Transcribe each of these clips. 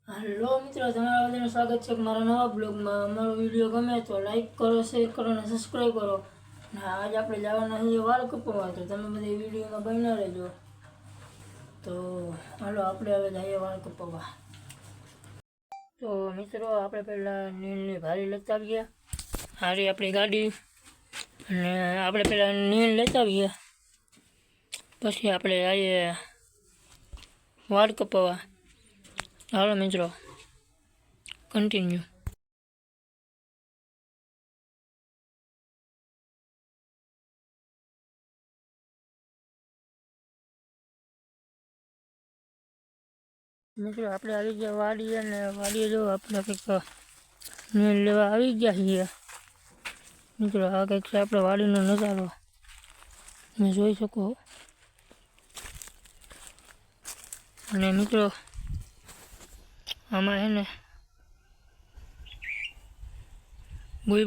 Hello मित्रों, તમારા બધાનું સ્વાગત છે મારા નવા બ્લોગમાં। અમારો વિડીયો ગમે તો લાઈક કરો, શેર કરો અને સબસ્ક્રાઈબ કરો। અને આજ આપણે જવાના છીએ વાળ કપાવવા, તો તમે બધા વિડીયોમાં બન્યા રહેજો। તો હાલો આપણે હવે જઈએ વાળ કપાવવા। તો મિત્રો આપણે પહેલાં નીલની ભારી લેતા આવીએ, હારી આપણી ગાડી, અને આપણે પહેલાં નીલ લેતા આવીએ, પછી આપણે જઈએ વાળ કપાવવા। હાલો મિત્રો, કન્ટિન્યુ। મિત્રો આપણે આવી ગયા વાડીએ, અને વાડીએ જો આપણે કંઈક નીલ લેવા આવી ગયા છીએ। મિત્રો આ કંઈક છે આપણે વાડીનો નજારો, તમે જોઈ શકો। અને મિત્રો આમાં છે ને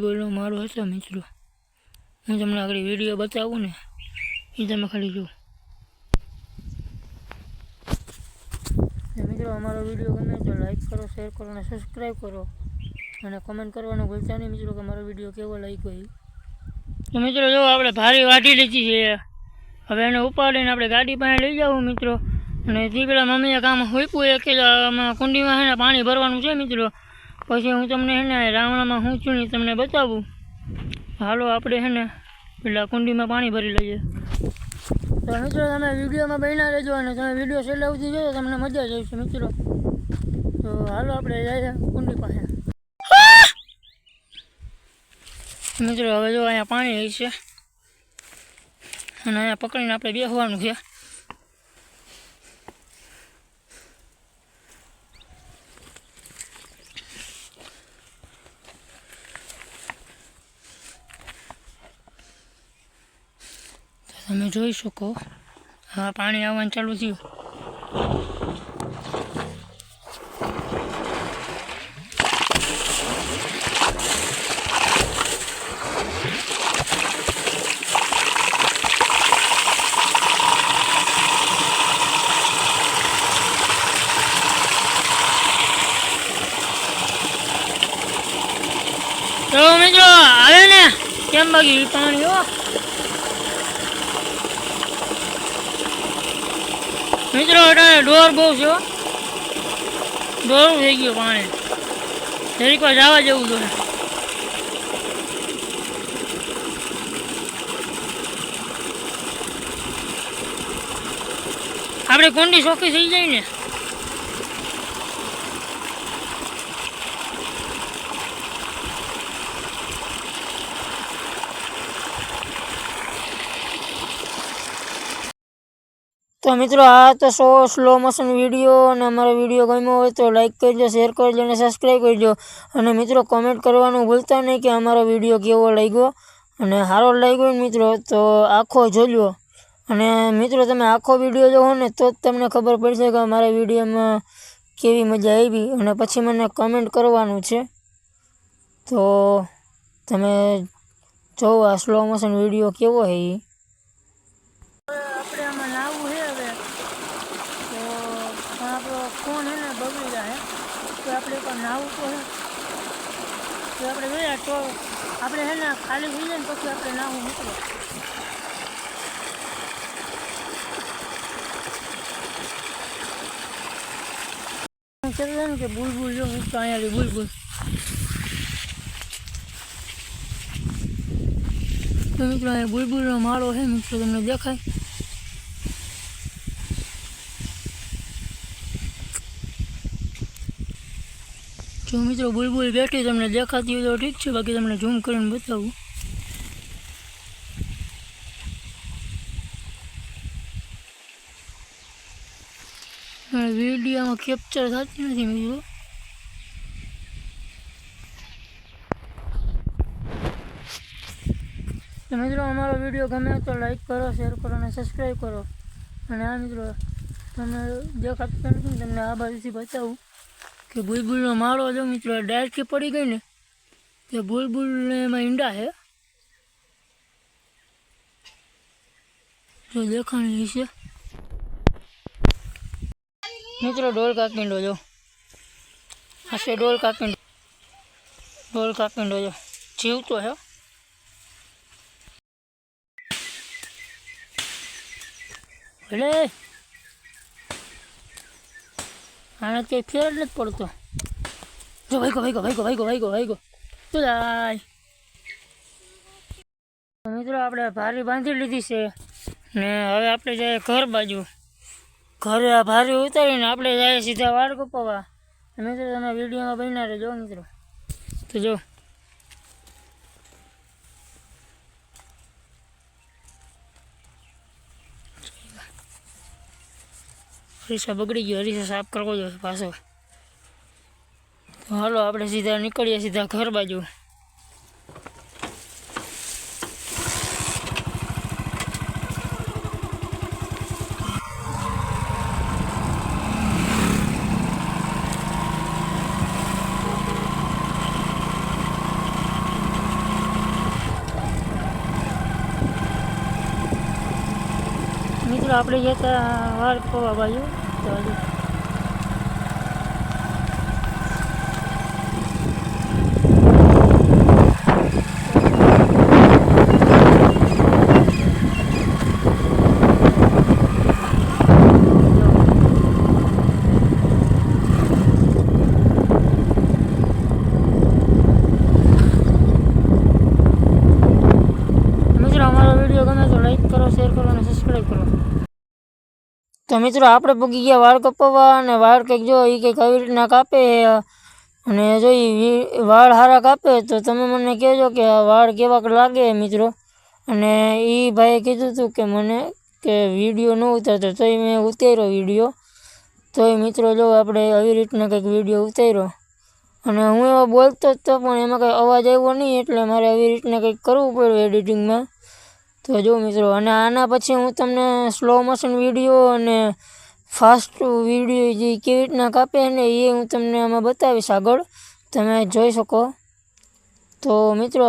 બોલનો મારો હતો મિત્રો, હું તમને આગળ વિડીયો બતાવું ને એ તમે ખાલી જુઓ। મિત્રો અમારો વિડીયો ગમે તો લાઈક કરો, શેર કરો અને સબસ્ક્રાઈબ કરો, અને કમેન્ટ કરવાનું ભૂલતા નહીં મિત્રો કે મારો વિડીયો કેવો લાગ્યો એ। તો મિત્રો જો આપણે ભારી વાટી લીધી છે, હવે એને ઉપાડીને આપણે ગાડી પાસે લઈ જાવું મિત્રો। અને દીકરા મમ્મીએ કામ હોઈપું કે આમાં કુંડીમાં છે ને પાણી ભરવાનું છે મિત્રો, પછી હું તમને છે ને રાવણામાં હું છું ને તમને બતાવું। હાલો આપણે છે ને પેલા કુંડીમાં પાણી ભરી લઈએ। તો મિત્રો તમે વિડીયોમાં બન્યા રહેજો, અને તમે વિડીયો છેલ્લે સુધી જોયો તમને મજા જ આવશે મિત્રો। તો હાલો આપણે જઈએ કુંડી પાસે। મિત્રો હવે જો અહીંયા પાણી હોય છે, અને અહીંયા પકડીને આપણે બેસવાનું છે। તમે જોઈ શકો, હા પાણી આવવાનું ચાલુ થયું। તો મિત્રો આવે ને કેમ બાકી પાણી હો મિત્રો, અટાણે ડોર બહુ છે, ડોરું થઈ ગયું પાણી, જરીક વાર જવા જેવું જોઈએ। આપણે કુંડી ચોખ્ખી થઈ જાય ને। તો મિત્રો આ તો સ્લો મોશન વિડીયો, અને અમારો વિડીયો ગમ્યો હોય તો લાઈક કરજો, શેર કરજો અને સબસ્ક્રાઈબ કરજો। અને મિત્રો કમેન્ટ કરવાનું ભૂલતા નહીં કે અમારો વિડીયો કેવો લાગ્યો, અને સારો લાગ્યો મિત્રો તો આખો જોજો। અને મિત્રો તમે આખો વિડીયો જોવો ને તો જ તમને ખબર પડશે કે અમારા વિડીયોમાં કેવી મજા આવી, અને પછી મને કમેન્ટ કરવાનું છે। તો તમે જોવો આ સ્લો મોશન વિડીયો કેવો છે એ। આપણે આમાં નાવું છે હવે, તો આપણો ફોન છે ને બગડી જાય, તો આપણે એકવાર નાવું તો છે, તો આપણે જોઈએ તો આપણે છે ને ખાલી થઈ જાય ને પછી આપણે નાવું મિત્રો। કહેતા ને કે બુલબુલ જો મિત્રો, અહીંયા બુલબુલ, તો મિત્રો અહીંયા બુલબુલનો માળો છે મિત્રો, તમને દેખાય। જો મિત્રો બુલબુલ બેઠી તમને દેખાતી હોય તો ઠીક છે, બાકી તમને ઝૂમ કરીને બતાવું। વિડીયોમાં કેપ્ચર થતી નથી મિત્રો। તો મિત્રો અમારો વિડીયો ગમે તો લાઈક કરો, શેર કરો અને સબસ્ક્રાઈબ કરો। અને આ મિત્રો તમને દેખાતું નથી, તમને આ બાજુથી બતાવું કે બુલબુલનો માળો જો મિત્રો ડાયરેક્ટથી પડી ગઈ ને, તે બુલબુલને એમાં ઈંડા છે, જો દેખાણી છે મિત્રો, ડોલ કાકીંડો જો। આ છે ડોલ કાકીંડો જો જીવતો હે એટલે આને કંઈ ફેર જ નથી પડતો જો ભાઈકો તો જાય મિત્રો આપણે ભારી બાંધી લીધી છે ને હવે આપણે જઈએ ઘર બાજુ ઘરે આ ભારી ઉતારીને આપણે જઈએ સીધા વાળ કપાવવા મિત્રો તમે વિડીયોમાં બન્યા રહેજો મિત્રો તો જો અરીસા બગડી ગયો અરીસા સાફ કરવો જોઈએ પાછો તો હાલો આપણે સીધા નીકળીએ સીધા ઘર બાજુ મિત્રો આપણે જતા વાળ કપાવવા બાજુ તો હજુ મિત્રો અમારો વિડીયો ગમે તો લાઈક કરો શેર કરો અને સબસ્ક્રાઈબ કરો તો મિત્રો આપણે પૂગી ગયા વાળ કપાવવા અને વાળ કંઈક જો એ કંઈક આવી રીતના કાપે અને જો એ વાળ સારા કાપે તો તમે મને કહેજો કે આ વાળ કેવાક લાગે મિત્રો અને એ ભાઈએ કીધું હતું કે મને કે વિડીયો ન ઉતારતો તોય મેં ઉતાર્યો વિડીયો તોય મિત્રો જો આપણે આવી રીતના કંઈક વિડીયો ઉતાર્યો અને હું એવો બોલતો જ તો પણ એમાં કંઈ અવાજ આવ્યો નહીં એટલે મારે આવી રીતના કંઈક કરવું પડ્યું એડિટિંગમાં તો જો મિત્રો અને આના પછી હું તમને સ્લો મોશન વિડીયો અને ફાસ્ટ વિડીયો જે કેવી રીતના કાપે ને એ હું તમને આમાં બતાવીશ આગળ તમે જોઈ શકો તો મિત્રો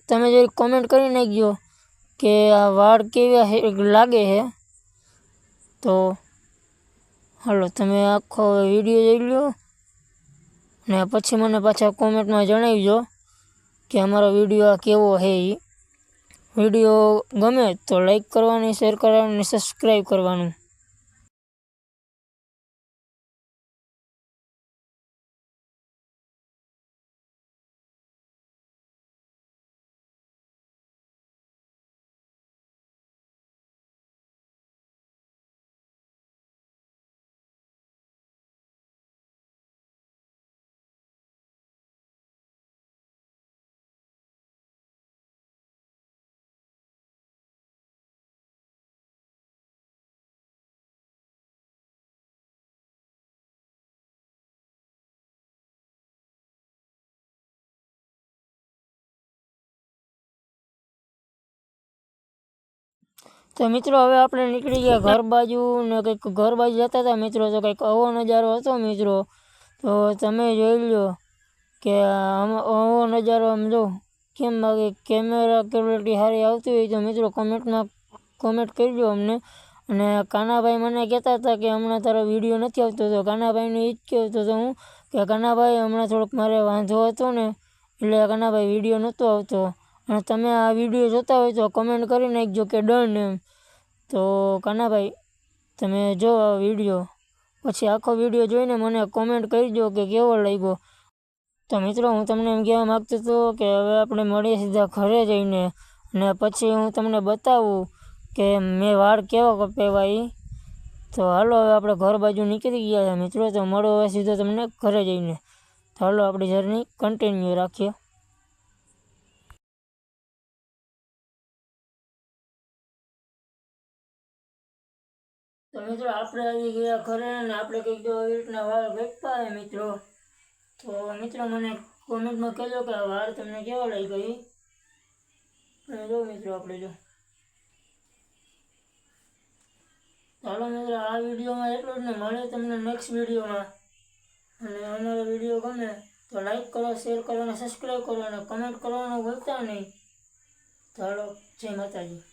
તમે જે કોમેન્ટ કરી નાખજો કે આ વાળ કેવા લાગે છે તો હાલો તમે આખો વિડીયો જોઈ લો ને પછી મને પાછા કોમેન્ટમાં જણાવજો કે અમારો વિડીયો આ કેવો છે એ વિડીયો ગમે તો લાઈક કરવાની શેર કરવાની અને સબસ્ક્રાઈબ કરવાનું તો મિત્રો હવે આપણે નીકળી ગયા ઘર બાજુ ને કંઈક ઘર બાજુ જતા હતા મિત્રો તો કંઈક આવો નજારો હતો મિત્રો તો તમે જોઈ લો કે આવો નજારો આમ જો કેમ લાગે કેમેરા ક્વોલિટી સારી આવતી હોય તો મિત્રો કોમેન્ટમાં કોમેન્ટ કરજો અમને અને કાનાભાઈ મને કહેતા હતા કે હમણાં તારો વિડીયો નથી આવતો તો કાનાભાઈને એ જ કહેતો હતો હું કે કાનાભાઈ હમણાં થોડોક મારે વાંધો હતો ને એટલે કાનાભાઈ વિડીયો નહોતો આવતો અને તમે આ વિડીયો જોતા હોય તો કમેન્ટ કરી નાખજો કે ડન એમ તો કાનાભાઈ તમે જો આ વિડીયો પછી આખો વિડીયો જોઈને મને કોમેન્ટ કરજો કે કેવો લાગ્યો તો મિત્રો હું તમને એમ કહેવા માગતો હતો કે હવે આપણે મળીએ સીધા ઘરે જઈને અને પછી હું તમને બતાવું કે મેં વાળ કેવો કપાવ્યા એ તો હાલો હવે આપણે ઘર બાજુ નીકળી ગયા છે મિત્રો તો મળો હવે સીધો તમને ઘરે જઈને તો હાલો આપણી જર્ની કન્ટિન્યુ રાખીએ તો મિત્રો આપણે આવી ગયા ઘરે અને આપણે કંઈક જો આવી રીતના વાળ વેચતા હોય મિત્રો તો મિત્રો મને કોમેન્ટમાં કહેજો કે આ વાળ તમને કેવો લાગ્યો અને જો મિત્રો આપણે જો ચાલો મિત્રો આ વિડીયોમાં એટલું જ ને મળે તમને નેક્સ્ટ વિડીયોમાં અને અમારો વિડીયો ગમે તો લાઈક કરો શેર કરો અને સબસ્ક્રાઈબ કરો અને કમેન્ટ કરવાનું ભૂલતા નહીં ચાલો જય માતાજી